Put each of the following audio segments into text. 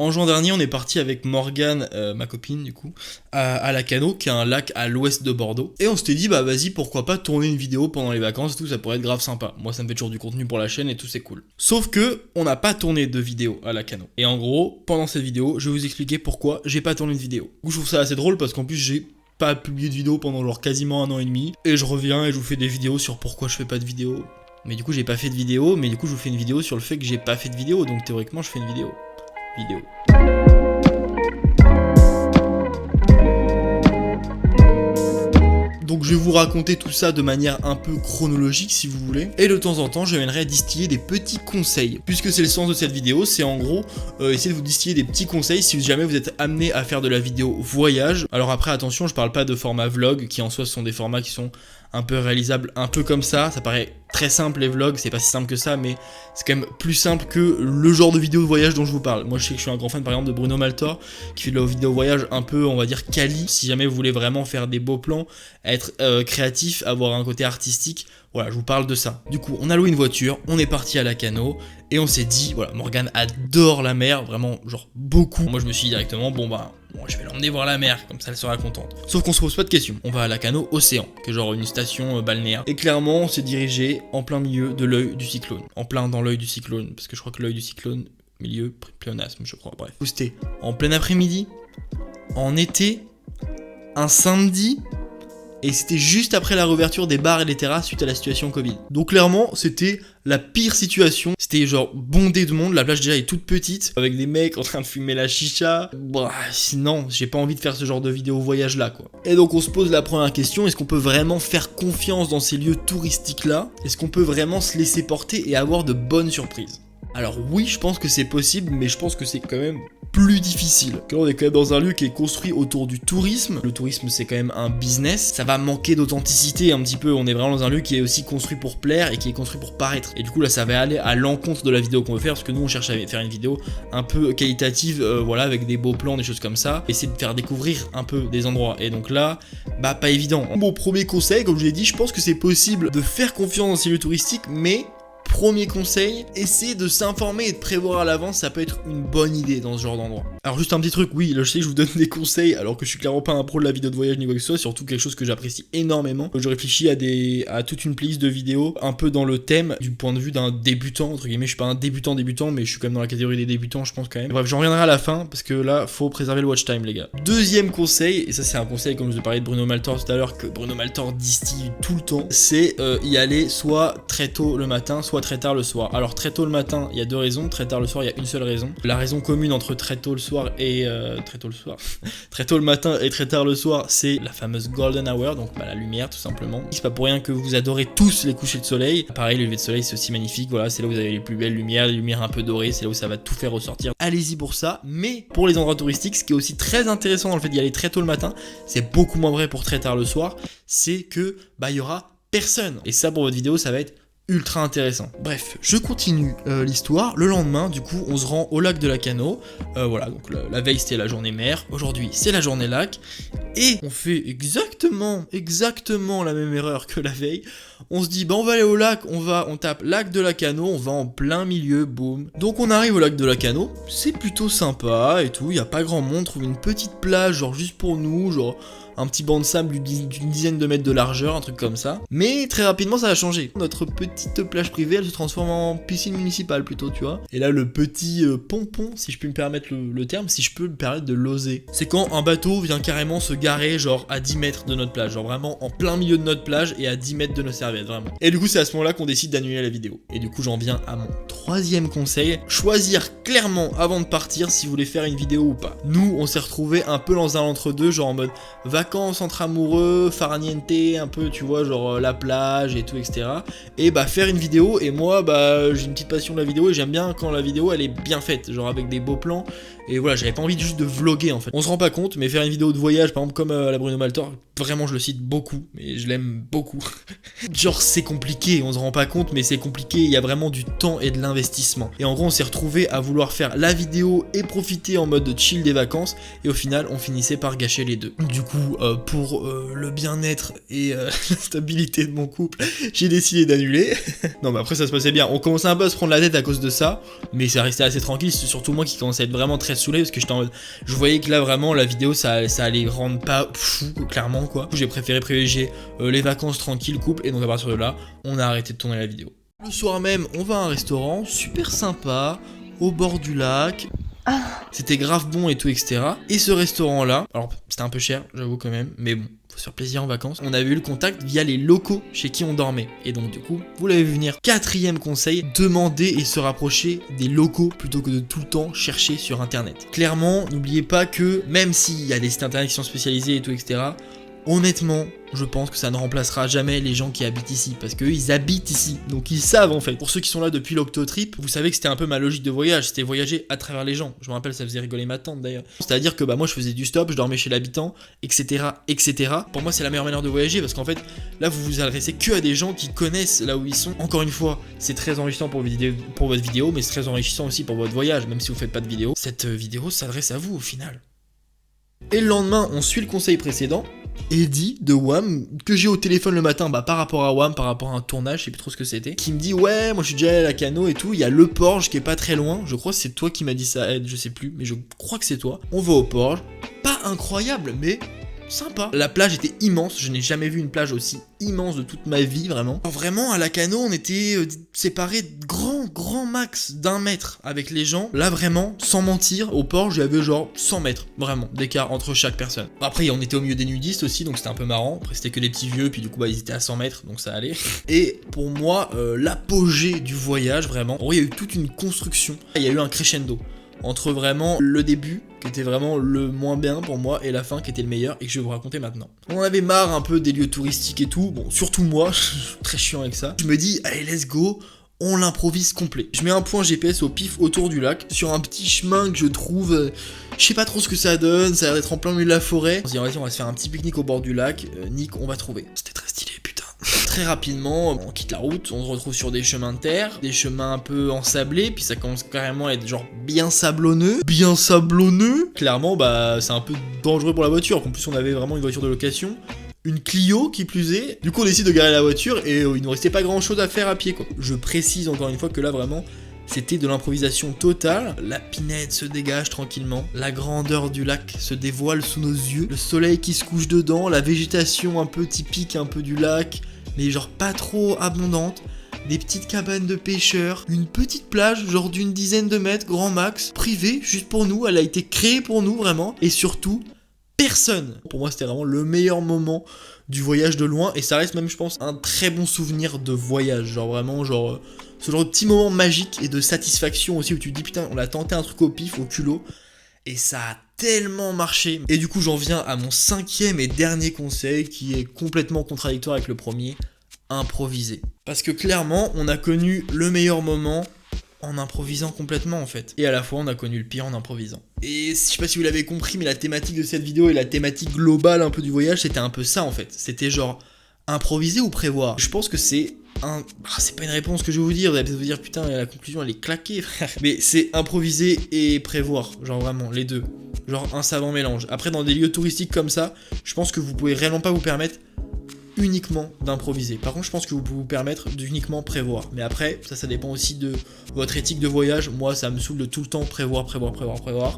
En juin dernier, on est parti avec Morgane, ma copine du coup, à Lacanau, qui est un lac à l'ouest de Bordeaux. Et on s'était dit, bah vas-y, pourquoi pas tourner une vidéo pendant les vacances et tout, ça pourrait être grave sympa. Moi, ça me fait toujours du contenu pour la chaîne et tout, c'est cool. Sauf que, on n'a pas tourné de vidéo à Lacanau. Et en gros, pendant cette vidéo, je vais vous expliquer pourquoi j'ai pas tourné de vidéo. Je trouve ça assez drôle parce qu'en plus, j'ai pas publié de vidéo pendant genre quasiment 1 an et demi. Et je reviens et je vous fais des vidéos sur pourquoi je fais pas de vidéo. Mais du coup, j'ai pas fait de vidéo, mais du coup, je vous fais une vidéo sur le fait que j'ai pas fait de vidéo. Donc théoriquement, je fais une vidéo. Donc je vais vous raconter tout ça de manière un peu chronologique si vous voulez. Et de temps en temps, je viendrai distiller des petits conseils. Puisque c'est le sens de cette vidéo, c'est en gros essayer de vous distiller des petits conseils si jamais vous êtes amené à faire de la vidéo voyage. Alors après, attention, je parle pas de format vlog, qui en soi sont des formats qui sont un peu réalisables, un peu comme ça. Ça paraît très simple les vlogs, c'est pas si simple que ça, mais c'est quand même plus simple que le genre de vidéo de voyage dont je vous parle. Moi je sais que je suis un grand fan par exemple de Bruno Maltor, qui fait de la vidéo voyage un peu, on va dire, quali. Si jamais vous voulez vraiment faire des beaux plans, être créatif, avoir un côté artistique, voilà, je vous parle de ça. Du coup, on a loué une voiture, on est parti à Lacanau, et on s'est dit, voilà, Morgane adore la mer, vraiment, genre, beaucoup. Moi je me suis dit directement, bon, je vais l'emmener voir la mer, comme ça elle sera contente. Sauf qu'on se pose pas de questions, on va à Lacanau Océan, qui est genre une station balnéaire. Et clairement, on s'est dirigé en plein milieu de l'œil du cyclone. En plein dans l'œil du cyclone, parce que je crois que l'œil du cyclone, milieu, pléonasme, je crois, bref. C'était en plein après-midi, en été, un samedi, et c'était juste après la réouverture des bars et des terrasses suite à la situation Covid. Donc clairement, c'était la pire situation. C'était genre bondé de monde, la plage déjà est toute petite, avec des mecs en train de fumer la chicha. Bah, sinon, j'ai pas envie de faire ce genre de vidéo voyage là, quoi. Et donc on se pose la première question, est-ce qu'on peut vraiment faire confiance dans ces lieux touristiques là? Est-ce qu'on peut vraiment se laisser porter et avoir de bonnes surprises? Alors oui, je pense que c'est possible, mais je pense que c'est quand même plus difficile. Là, on est quand même dans un lieu qui est construit autour du tourisme. Le tourisme, c'est quand même un business. Ça va manquer d'authenticité un petit peu. On est vraiment dans un lieu qui est aussi construit pour plaire et qui est construit pour paraître. Et du coup, là, ça va aller à l'encontre de la vidéo qu'on veut faire, parce que nous, on cherche à faire une vidéo un peu qualitative, voilà, avec des beaux plans, des choses comme ça. Essayer de faire découvrir un peu des endroits. Et donc là, bah, pas évident. Mon premier conseil, comme je l'ai dit, je pense que c'est possible de faire confiance dans ces lieux touristiques, mais premier conseil, essayez de s'informer et de prévoir à l'avance, ça peut être une bonne idée dans ce genre d'endroit. Alors juste un petit truc, oui, là je sais que je vous donne des conseils alors que je suis clairement pas un pro de la vidéo de voyage ni quoi que ce soit, surtout quelque chose que j'apprécie énormément. Je réfléchis à toute une playlist de vidéos un peu dans le thème du point de vue d'un débutant, entre guillemets. Je suis pas un débutant mais je suis quand même dans la catégorie des débutants, je pense quand même. Bref, j'en reviendrai à la fin parce que là, faut préserver le watch time les gars. Deuxième conseil, et ça c'est un conseil comme je vous ai parlé de Bruno Maltor tout à l'heure, que Bruno Maltor distille tout le temps, c'est y aller soit très tôt le matin, soit très tard le soir. Alors très tôt le matin, il y a deux raisons, très tard le soir, il y a une seule raison. La raison commune entre très tôt le soir et très tôt le matin et très tard le soir, c'est la fameuse golden hour, donc la lumière tout simplement. C'est pas pour rien que vous adorez tous les couchers de soleil. Pareil, le lever de soleil c'est aussi magnifique, voilà, c'est là où vous avez les plus belles lumières, les lumières un peu dorées, c'est là où ça va tout faire ressortir. Allez-y pour ça, mais pour les endroits touristiques, ce qui est aussi très intéressant dans le fait d'y aller très tôt le matin, c'est beaucoup moins vrai pour très tard le soir, c'est que il y aura personne. Et ça pour votre vidéo, ça va être ultra intéressant. Bref, je continue l'histoire. Le lendemain, du coup, on se rend au lac de Lacanau. Voilà, donc la veille c'était la journée mer. Aujourd'hui, c'est la journée lac. Et on fait exactement la même erreur que la veille. On se dit, on va aller au lac, on tape lac de Lacanau, on va en plein milieu, boum. Donc on arrive au lac de Lacanau, c'est plutôt sympa et tout, il y a pas grand monde, on trouve une petite plage, genre juste pour nous, genre un petit banc de sable d'une dizaine de mètres de largeur, un truc comme ça. Mais très rapidement ça va changer. Notre petite plage privée, elle se transforme en piscine municipale plutôt, tu vois. Et là le petit pompon, si je peux me permettre le terme, si je peux me permettre de l'oser, c'est quand un bateau vient carrément se garer genre à 10 mètres de notre plage, genre vraiment en plein milieu de notre plage et à 10 mètres de nos serviettes, vraiment. Et du coup c'est à ce moment là qu'on décide d'annuler la vidéo. Et du coup j'en viens à mon troisième conseil, choisir clairement avant de partir si vous voulez faire une vidéo ou pas. Nous on s'est retrouvés un peu dans un entre-deux, genre en mode vacances entre amoureux, farniente, un peu tu vois, genre la plage et tout, etc. Et faire une vidéo, et moi j'ai une petite passion de la vidéo et j'aime bien quand la vidéo elle est bien faite, genre avec des beaux plans. Et voilà, j'avais pas envie juste de vlogger en fait. On se rend pas compte, mais faire une vidéo de voyage, par exemple comme la Bruno Maltor, vraiment je le cite beaucoup, mais je l'aime beaucoup. Genre c'est compliqué, on se rend pas compte, mais c'est compliqué, il y a vraiment du temps et de l'investissement. Et en gros on s'est retrouvé à vouloir faire la vidéo et profiter en mode chill des vacances, et au final on finissait par gâcher les deux. Du coup pour le bien-être et la stabilité de mon couple, j'ai décidé d'annuler. Non mais après ça se passait bien, on commençait un peu à se prendre la tête à cause de ça, mais ça restait assez tranquille, c'est surtout moi qui commençais à être vraiment très saoulé, parce que j'étais en mode, je voyais que là vraiment la vidéo ça allait rendre pas fou, clairement quoi. J'ai préféré privilégier les vacances tranquilles, couple, et donc à partir de là, on a arrêté de tourner la vidéo. Le soir même, on va à un restaurant super sympa, au bord du lac. C'était grave bon et tout, etc. Et ce restaurant-là, alors c'était un peu cher, j'avoue quand même, mais bon, faut se faire plaisir en vacances. On avait eu le contact via les locaux chez qui on dormait. Et donc du coup, vous l'avez vu venir. 4e conseil, demander et se rapprocher des locaux plutôt que de tout le temps chercher sur internet. Clairement, n'oubliez pas que même s'il y a des sites internet qui sont spécialisés et tout, etc., honnêtement, je pense que ça ne remplacera jamais les gens qui habitent ici, parce qu'eux ils habitent ici, donc ils savent en fait. Pour ceux qui sont là depuis l'Octotrip, vous savez que c'était un peu ma logique de voyage, c'était voyager à travers les gens. Je me rappelle, ça faisait rigoler ma tante d'ailleurs. C'est-à-dire que moi je faisais du stop, je dormais chez l'habitant, etc., etc. Pour moi c'est la meilleure manière de voyager, parce qu'en fait là vous vous adressez que à des gens qui connaissent là où ils sont. Encore une fois, c'est très enrichissant pour votre vidéo, mais c'est très enrichissant aussi pour votre voyage, même si vous faites pas de vidéo. Cette vidéo s'adresse à vous au final. Et le lendemain, on suit le conseil précédent. Eddie de WAM, que j'ai au téléphone le matin, par rapport à WAM, par rapport à un tournage, je sais plus trop ce que c'était, qui me dit ouais, moi je suis déjà allé à la Cano et tout, il y a le Porge qui est pas très loin, je crois que c'est toi qui m'as dit ça, Ed, je sais plus, mais je crois que c'est toi. On va au Porge, pas incroyable, mais sympa. La plage était immense, je n'ai jamais vu une plage aussi immense de toute ma vie, vraiment. Alors, vraiment, à la Cano, on était séparés de grand max d'1 mètre avec les gens. Là, vraiment, sans mentir, au port, j'avais genre 100 mètres, vraiment, d'écart entre chaque personne. Après, on était au milieu des nudistes aussi, donc c'était un peu marrant. Après, c'était que des petits vieux, puis du coup, ils étaient à 100 mètres, donc ça allait. Et pour moi, l'apogée du voyage, vraiment, en vrai, il y a eu toute une construction. Il y a eu un crescendo entre vraiment le début, qui était vraiment le moins bien pour moi, et la fin qui était le meilleur, et que je vais vous raconter maintenant. On en avait marre un peu des lieux touristiques et tout, bon, surtout moi, je suis très chiant avec ça. Je me dis, allez, let's go, on l'improvise complet. Je mets un point GPS au pif autour du lac, sur un petit chemin que je trouve, je sais pas trop ce que ça donne, ça a l'air d'être en plein milieu de la forêt. On se dit, vas-y, on va se faire un petit pique-nique au bord du lac, Nick, on va trouver. C'était très stylé, putain. Très rapidement, on quitte la route, on se retrouve sur des chemins de terre, des chemins un peu ensablés, puis ça commence carrément à être genre bien sablonneux. Bien sablonneux. Clairement, c'est un peu dangereux pour la voiture. En plus, on avait vraiment une voiture de location, une Clio qui plus est. Du coup, on décide de garer la voiture et il nous restait pas grand chose à faire à pied, quoi. Je précise encore une fois que là, vraiment, c'était de l'improvisation totale. La pinette se dégage tranquillement. La grandeur du lac se dévoile sous nos yeux. Le soleil qui se couche dedans. La végétation un peu typique, un peu du lac, mais genre pas trop abondante. Des petites cabanes de pêcheurs. Une petite plage, genre d'une dizaine de mètres, grand max. Privée, juste pour nous. Elle a été créée pour nous, vraiment. Et surtout, personne. Pour moi, c'était vraiment le meilleur moment du voyage de loin. Et ça reste même, je pense, un très bon souvenir de voyage. Genre vraiment, genre... ce genre de petit moment magique et de satisfaction aussi où tu te dis putain, on a tenté un truc au pif, au culot, et ça a tellement marché. Et du coup, j'en viens à mon 5e et dernier conseil qui est complètement contradictoire avec le premier, improviser. Parce que clairement, on a connu le meilleur moment en improvisant complètement en fait. Et à la fois, on a connu le pire en improvisant. Et je sais pas si vous l'avez compris, mais la thématique de cette vidéo et la thématique globale un peu du voyage, c'était un peu ça en fait. C'était genre improviser ou prévoir. Je pense que c'est c'est pas une réponse que je vais vous dire, vous allez peut-être vous dire putain la conclusion elle est claquée frère. Mais c'est improviser et prévoir, genre vraiment les deux. Genre un savant mélange. Après dans des lieux touristiques comme ça, je pense que vous pouvez réellement pas vous permettre uniquement d'improviser. Par contre je pense que vous pouvez vous permettre d'uniquement prévoir. Mais après ça dépend aussi de votre éthique de voyage. Moi ça me saoule de tout le temps prévoir.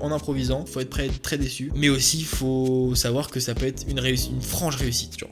En improvisant, faut être très déçu. Mais aussi faut savoir que ça peut être une franche réussite genre.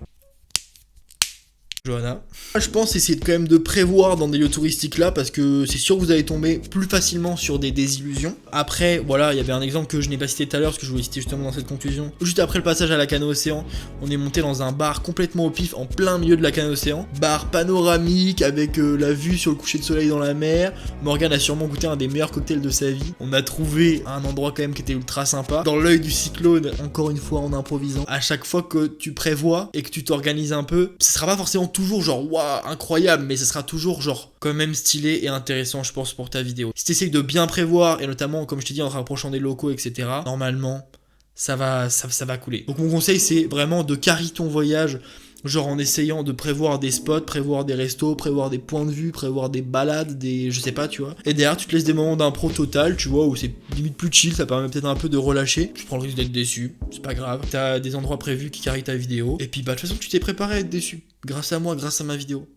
Johanna. Je pense essayer quand même de prévoir dans des lieux touristiques là parce que c'est sûr que vous allez tomber plus facilement sur des désillusions. Après, voilà, il y avait un exemple que je n'ai pas cité tout à l'heure parce que je voulais citer justement dans cette conclusion. Juste après le passage à la Cano Océan, on est monté dans un bar complètement au pif en plein milieu de la Cano Océan. Bar panoramique avec la vue sur le coucher de soleil dans la mer. Morgan a sûrement goûté un des meilleurs cocktails de sa vie. On a trouvé un endroit quand même qui était ultra sympa. Dans l'œil du cyclone, encore une fois en improvisant. À chaque fois que tu prévois et que tu t'organises un peu, ce sera pas forcément toujours genre waouh incroyable, mais ce sera toujours genre quand même stylé et intéressant je pense pour ta vidéo. Si tu essayes de bien prévoir et notamment comme je t'ai dit en te rapprochant des locaux etc, normalement ça va couler. Donc mon conseil, c'est vraiment de carry ton voyage, genre en essayant de prévoir des spots, prévoir des restos, prévoir des points de vue, prévoir des balades, je sais pas, tu vois. Et derrière, tu te laisses des moments d'impro total, tu vois, où c'est limite plus chill, ça permet peut-être un peu de relâcher. Tu prends le risque d'être déçu, c'est pas grave. T'as des endroits prévus qui carry ta vidéo. Et puis, bah, de toute façon, tu t'es préparé à être déçu. Grâce à moi, grâce à ma vidéo.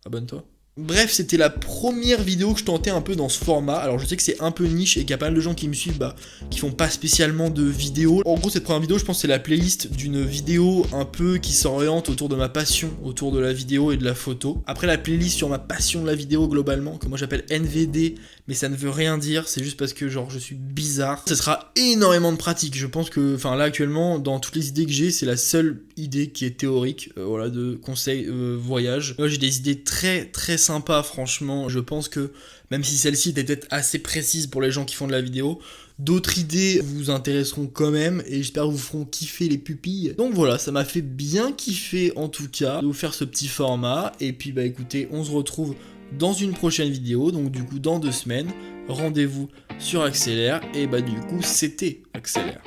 Abonne-toi. Bref, c'était la première vidéo que je tentais un peu dans ce format. Alors je sais que c'est un peu niche et qu'il y a pas mal de gens qui me suivent, qui font pas spécialement de vidéos. En gros, cette première vidéo, je pense que c'est la playlist d'une vidéo un peu qui s'oriente autour de ma passion, autour de la vidéo et de la photo. Après, la playlist sur ma passion de la vidéo globalement, que moi j'appelle NVD, mais ça ne veut rien dire, c'est juste parce que genre je suis bizarre. Ça sera énormément de pratique. Je pense que, enfin là actuellement, dans toutes les idées que j'ai, c'est la seule idée qui est théorique, voilà, de conseils voyage. Moi j'ai des idées très très sympa, franchement. Je pense que même si celle-ci était peut-être assez précise pour les gens qui font de la vidéo, d'autres idées vous intéresseront quand même et j'espère vous feront kiffer les pupilles. Donc voilà, ça m'a fait bien kiffer en tout cas de vous faire ce petit format. Et puis bah écoutez, on se retrouve dans une prochaine vidéo, donc du coup dans 2 semaines. Rendez-vous sur Accélère et bah du coup c'était Accélère.